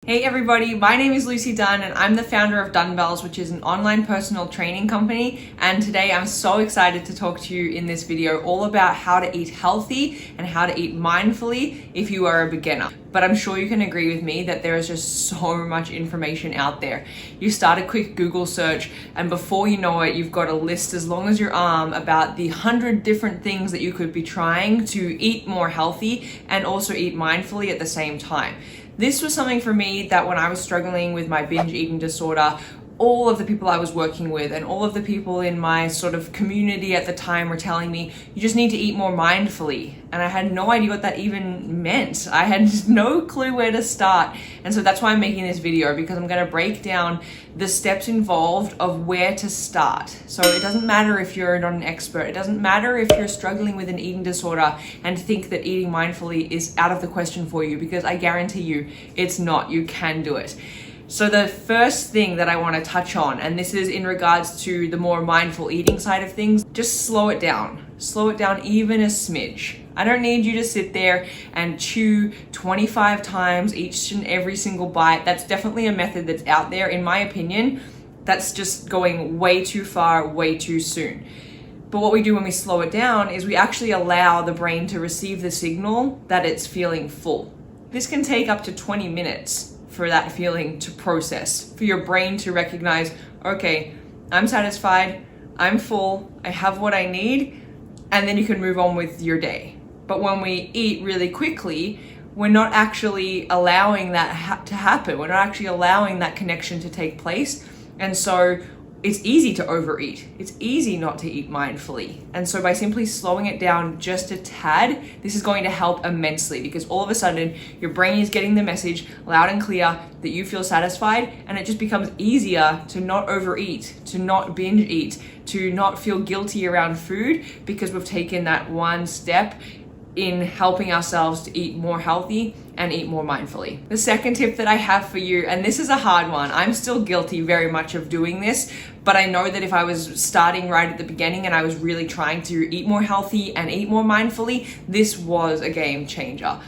Hey everybody, my name is Lucy Dunne and I'm the founder of Dunne, which is an online personal training company. And today I'm so excited to talk to you in this video all about how to eat healthy and how to eat mindfully if you are a beginner. But I'm sure you can agree with me that there is just so much information out there. You start a quick Google search and before you know it, you've got a list as long as your arm about the 100 different things that you could be trying to eat more healthy and also eat mindfully at the same time. This was something for me that when I was struggling with my binge eating disorder, all of the people I was working with and all of the people in my sort of community at the time were telling me, you just need to eat more mindfully. And I had no idea what that even meant. I had no clue where to start. And so that's why I'm making this video, because I'm gonna break down the steps involved of where to start. So it doesn't matter if you're not an expert. It doesn't matter if you're struggling with an eating disorder and think that eating mindfully is out of the question for you, because I guarantee you it's not. You can do it. So the first thing that I want to touch on, and this is in regards to the more mindful eating side of things, just slow it down. Slow it down even a smidge. I don't need you to sit there and chew 25 times each and every single bite. That's definitely a method that's out there. In my opinion, that's just going way too far, way too soon. But what we do when we slow it down is we actually allow the brain to receive the signal that it's feeling full. This can take up to 20 minutes for that feeling to process, for your brain to recognize, okay, I'm satisfied, I'm full, I have what I need, and then you can move on with your day. But when we eat really quickly, we're not actually allowing that to happen. We're not actually allowing that connection to take place. And so it's easy to overeat. It's easy not to eat mindfully. And so by simply slowing it down just a tad, this is going to help immensely, because all of a sudden your brain is getting the message loud and clear that you feel satisfied, and it just becomes easier to not overeat, to not binge eat, to not feel guilty around food, because we've taken that one step in helping ourselves to eat more healthy and eat more mindfully. The second tip that I have for you, and this is a hard one, I'm still guilty very much of doing this, but I know that if I was starting right at the beginning and I was really trying to eat more healthy and eat more mindfully, this was a game changer.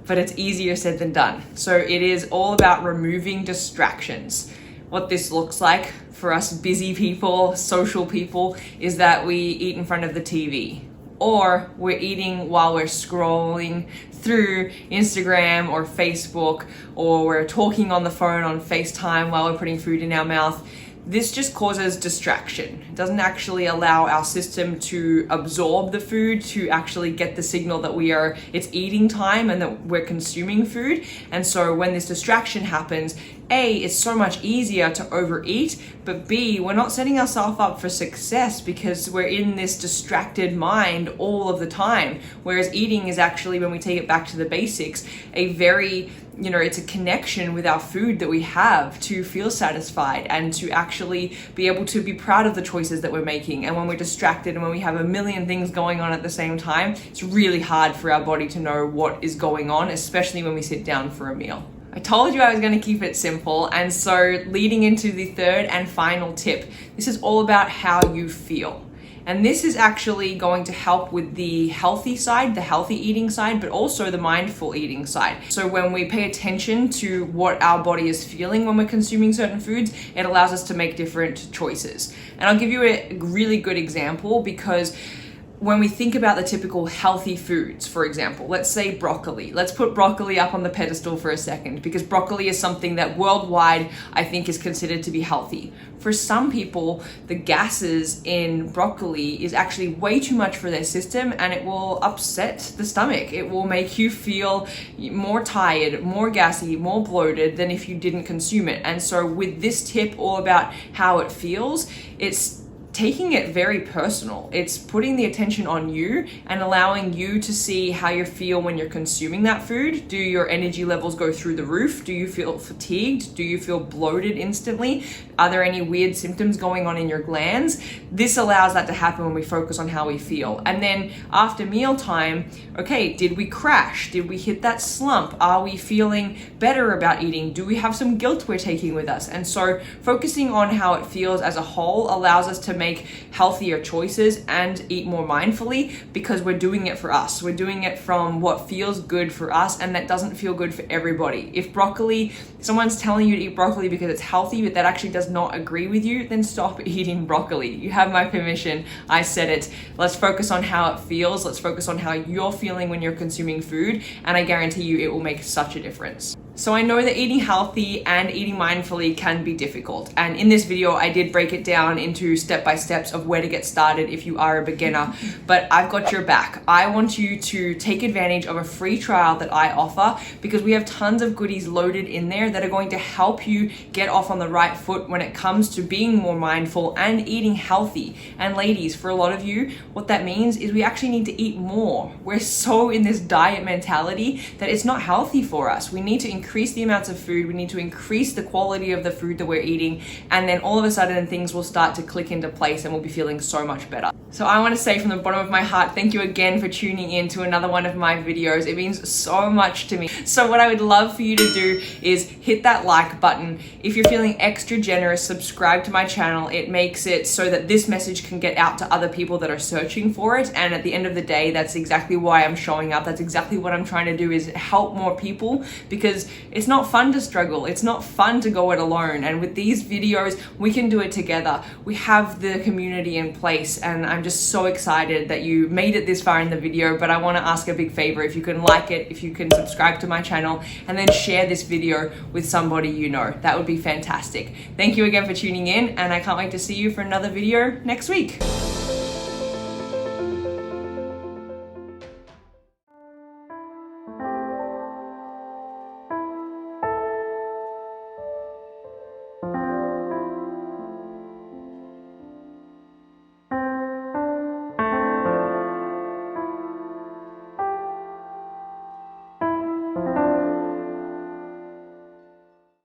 But it's easier said than done. So it is all about removing distractions. What this looks like for us busy people, social people, is that we eat in front of the TV. Or we're eating while we're scrolling through Instagram or Facebook, or we're talking on the phone on FaceTime while we're putting food in our mouth. This just causes distraction. It doesn't actually allow our system to absorb the food, to actually get the signal that it's eating time and that we're consuming food. And so when this distraction happens, A, it's so much easier to overeat, but B, we're not setting ourselves up for success because we're in this distracted mind all of the time. Whereas eating is actually, when we take it back to the basics, a very, it's a connection with our food that we have to feel satisfied and to actually be able to be proud of the choices that we're making. And when we're distracted and when we have a million things going on at the same time, it's really hard for our body to know what is going on, especially when we sit down for a meal. I told you I was going to keep it simple, and so leading into the third and final tip, this is all about how you feel. And this is actually going to help with the healthy side, the healthy eating side, but also the mindful eating side. So when we pay attention to what our body is feeling when we're consuming certain foods, it allows us to make different choices. And I'll give you a really good example, because when we think about the typical healthy foods, for example, let's say broccoli. Let's put broccoli up on the pedestal for a second, because broccoli is something that worldwide I think is considered to be healthy. For some people, the gases in broccoli is actually way too much for their system, and it will upset the stomach. It will make you feel more tired, more gassy, more bloated than if you didn't consume it. And so with this tip all about how it feels, it's taking it very personal. It's putting the attention on you and allowing you to see how you feel when you're consuming that food. Do your energy levels go through the roof? Do you feel fatigued? Do you feel bloated instantly? Are there any weird symptoms going on in your glands? This allows that to happen when we focus on how we feel. And then after mealtime, okay, did we crash? Did we hit that slump? Are we feeling better about eating? Do we have some guilt we're taking with us? And so focusing on how it feels as a whole allows us to make make healthier choices and eat more mindfully because we're doing it for us. We're doing it from what feels good for us, and that doesn't feel good for everybody. If someone's telling you to eat broccoli because it's healthy, but that actually does not agree with you, then stop eating broccoli. You have my permission. I said it. Let's focus on how it feels. Let's focus on how you're feeling when you're consuming food, and I guarantee you it will make such a difference. So I know that eating healthy and eating mindfully can be difficult. And in this video, I did break it down into step-by-steps of where to get started if you are a beginner, but I've got your back. I want you to take advantage of a free trial that I offer because we have tons of goodies loaded in there that are going to help you get off on the right foot when it comes to being more mindful and eating healthy. And ladies, for a lot of you, what that means is we actually need to eat more. We're so in this diet mentality that it's not healthy for us. We need to increase the amounts of food, we need to increase the quality of the food that we're eating, and then all of a sudden things will start to click into place and we'll be feeling so much better. So I want to say from the bottom of my heart, thank you again for tuning in to another one of my videos. It means so much to me. So what I would love for you to do is hit that like button. If you're feeling extra generous, subscribe to my channel. It makes it so that this message can get out to other people that are searching for it. And at the end of the day, that's exactly why I'm showing up. That's exactly what I'm trying to do, is help more people, because it's not fun to struggle. It's not fun to go it alone. And with these videos, we can do it together. We have the community in place, and I'm just so excited that you made it this far in the video. But I want to ask a big favor. If you can like it, if you can subscribe to my channel, and then share this video with somebody you know, that would be fantastic. Thank you again for tuning in, and I can't wait to see you for another video next week.